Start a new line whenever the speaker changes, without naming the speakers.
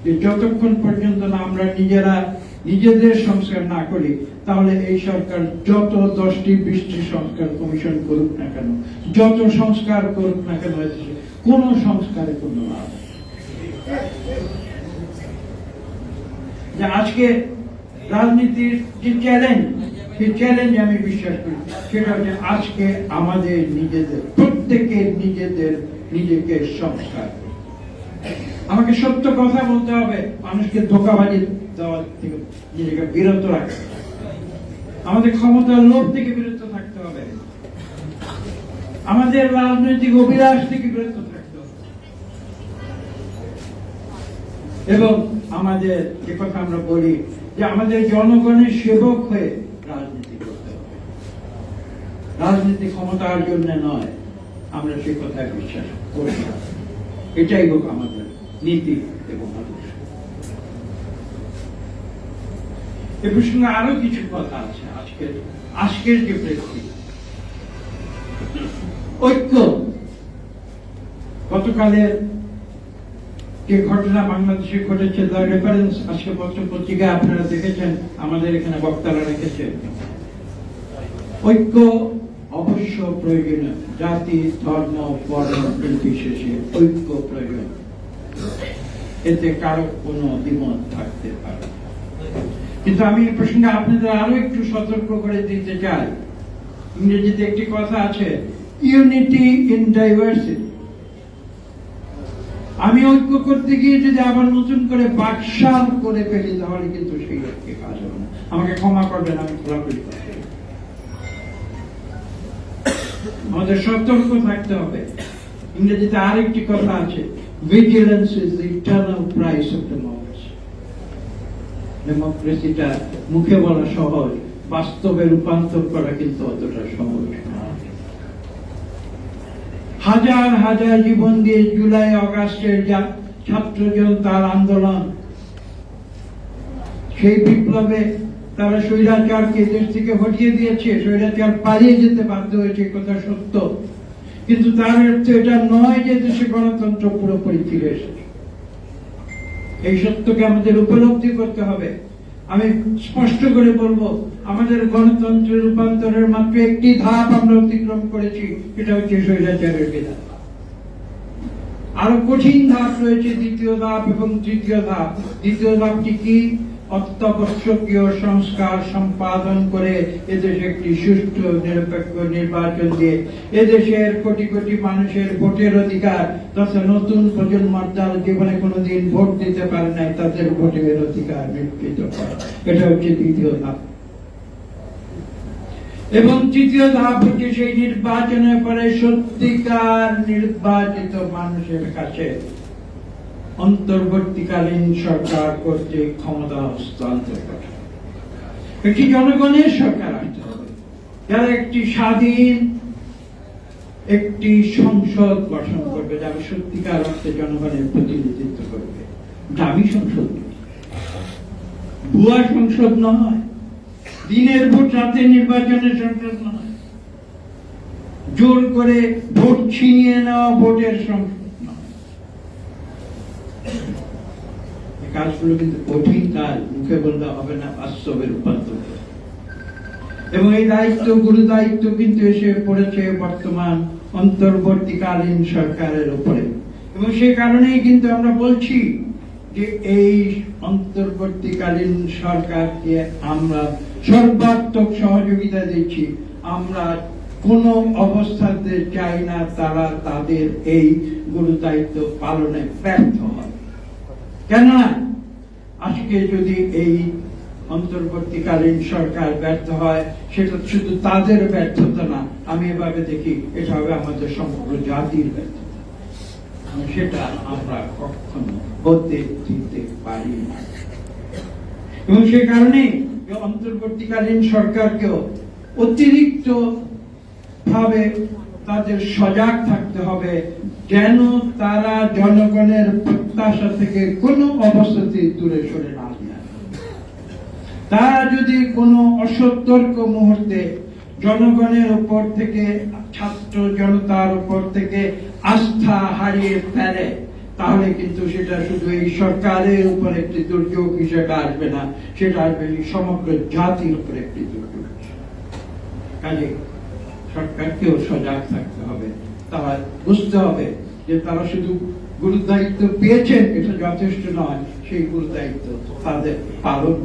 যে যতক্ষণ পর্যন্ত না আমরা নিজেরা নিজেদের সংস্কার না করি, তাহলে এই সরকার যত 10টি 20টি সংস্কার কমিশন করুক না কেন, যত সংস্কার করুক না কেন, কোন সংস্কারে কোন লাভ। যে আজকে রাজনীতির যে চ্যালেঞ্জ, সেই চ্যালেঞ্জ আমি বিশ্বাস করি সেটা হচ্ছে আজকে আমাদের নিজেদের, প্রত্যেকের নিজেকে সংস্কার। আমাকে সত্য কথা বলতে হবে, মানুষকে ধোঁকাবাজি দেওয়া থেকে নিজেকে বিরত রাখতে হবে, আমাদের ক্ষমতার লোভ থেকে বিরত থাকতে হবে, আমাদের রাজনৈতিক অভিলাষ থেকে বিরত থাকতে হবে, এবং আমাদের যে কথা আমরা বলি যে আমাদের জনগণের সেবক হয়ে রাজনীতি করতে হবে। রাজনীতি ক্ষমতার জন্য নয়, আমরা সেই কথায় বিশ্বাস করি না। এটাই হোক আমাদের নীতি এবং আদর্শ। এ প্রসঙ্গে আরো কিছু কথা আছে। আজকের যে প্রেক্ষিত ঐক্য, গতকালের যে ঘটনা বাংলাদেশে ঘটেছে তার রেফারেন্স আজকে পত্রিকায় আপনারা দেখেছেন, আমাদের এখানে বক্তারা রেখেছেন। ঐক্য অবশ্য প্রয়োজনীয়, জাতি ধর্ম বর্ণ নির্বিশেষে ঐক্য প্রয়োজন, এতে কারো কোনো দ্বিমত থাকতে পারে। কিন্তু আমি এই প্রসঙ্গে আপনাদের আরো একটু সতর্ক করে দিতে চাই। ইংরেজিতে একটি কথা আছে, ইউনিটি ইন ডাইভার্সিটি। আমি ঐক্য করতে গিয়ে যদি আবার নতুন করে বাকশাল করে ফেলি, তাহলে কিন্তু সেই ঐক্যে কাজ হবে না। আমাকে ক্ষমা করবেন, আমি খোলাখুলি করছি। আমাদের সতর্ক থাকতে হবে। ইংরেজিতে আরেকটি কথা আছে, vigilance is the eternal price of democracy. ডেমোক্রেসিটা মুখে বলা সহজ, বাস্তবে রূপান্তর করা কিন্তু অতটা সহজ না। হাজার হাজার জীবন দিয়ে জুলাই অগাস্টের ছাত্র জনতার আন্দোলন, সেই বিপ্লবে তারা স্বৈরাচারকে দেশ থেকে হটিয়ে দিয়েছে, স্বৈরাচার পালিয়ে যেতে বাধ্য হয়েছে, কথা সত্য। কিন্তু তার অর্থ এটা নয় যে দেশে গণতন্ত্র পুরোপুরি ফিরে এসেছে। এই সত্যকে আমাদের উপলব্ধি করতে হবে। আমি স্পষ্ট করে বলবো, আমাদের গণতন্ত্রের রূপান্তরের মাত্র একটি ধাপ আমরা অতিক্রম করেছি, এটা হচ্ছে স্বৈরাচারের বিদায়। আরো কঠিন ধাপ রয়েছে, দ্বিতীয় ধাপ এবং তৃতীয় ধাপ। দ্বিতীয় ধাপটি কি? অত্যাবশ্যকীয় সংস্কার সম্পাদন করে এদেশে একটি সুষ্ঠু নিরপেক্ষ নির্বাচন দিয়ে এদেশের কোটি কোটি মানুষের ভোটের অধিকার তথা নতুন প্রজন্ম যারা জীবনে কোনোদিন ভোট দিতে পারে নাই, তাদের ভোটের অধিকার নিশ্চিত করা। এটা হচ্ছে দ্বিতীয় ধাপ। এবং তৃতীয় ধাপ হচ্ছে সেই নির্বাচনের পরে সত্যিকার নির্বাচিত মানুষের কাছে অন্তর্বর্তীকালীন সরকার কর্তৃক ক্ষমতা হস্তান্তর করা। একটি জনগণের সরকার আসতে হবে, যারা একটি স্বাধীন একটি সংসদ গঠন করবে, যারা সত্যিকার অর্থে জনগণের প্রতিনিধিত্ব করবে। দামি সংসদ, ভুয়া সংসদ নয়, দিনের ভোট রাতে নির্বাচনের সংসদ নয়, জোর করে ভোট ছিনিয়ে নেওয়া ভোটের সংসদ। কাজগুলো কিন্তু কঠিন কাজ, মুখে বলতে হবে না, বাস্তবে রূপান্তর। এবং এই দায়িত্ব, গুরু দায়িত্ব কিন্তু এসে পড়েছে বর্তমান অন্তর্বর্তীকালীন সরকারের উপরে। এবং সেই কারণেই কিন্তু আমরা বলছি যে এই অন্তর্বর্তীকালীন সরকারকে আমরা সর্বাত্মক সহযোগিতা দিচ্ছি। আমরা কোন অবস্থাতে চাই না তারা তাদের এই গুরু দায়িত্ব পালনে ব্যর্থ হয়। কেননা আজকে যদি এই অন্তর্বর্তীকালীন সরকার ব্যর্থ হয়, সেটা শুধু তাদের ব্যর্থতা না, আমি এভাবে দেখি এটা হবে আমাদের সমগ্র জাতির ব্যর্থতা। সেটা আমরা কখনো হতে দিতে পারি না। এবং সে কারণে অন্তর্বর্তীকালীন সরকারকেও অতিরিক্ত ভাবে তাদের সজাগ থাকতে হবে, যেন তারা জনগণের প্রত্যাশা থেকে কোনো অবস্থাতে দূরে সরে না যায়। তারা যদি কোনো অসতর্ক মুহূর্তে জনগণের উপর থেকে, ছাত্র জনতার উপর থেকে আস্থা হারিয়ে ফেলে, তাহলে কিন্তু সেটা শুধু এই সরকারের উপর একটি দুর্যোগ হিসেবে আসবে না, সেটা আসবে এই সমগ্র জাতির উপর একটি দুর্যোগ। কাজে সরকারকেও সজাগ থাকতে হবে, তারা বুঝতে হবে যে তারা শুধু গুরু দায়িত্ব পেয়েছেন এটা যথেষ্ট নয়, সেই গুরু দায়িত্ব তাদের পালন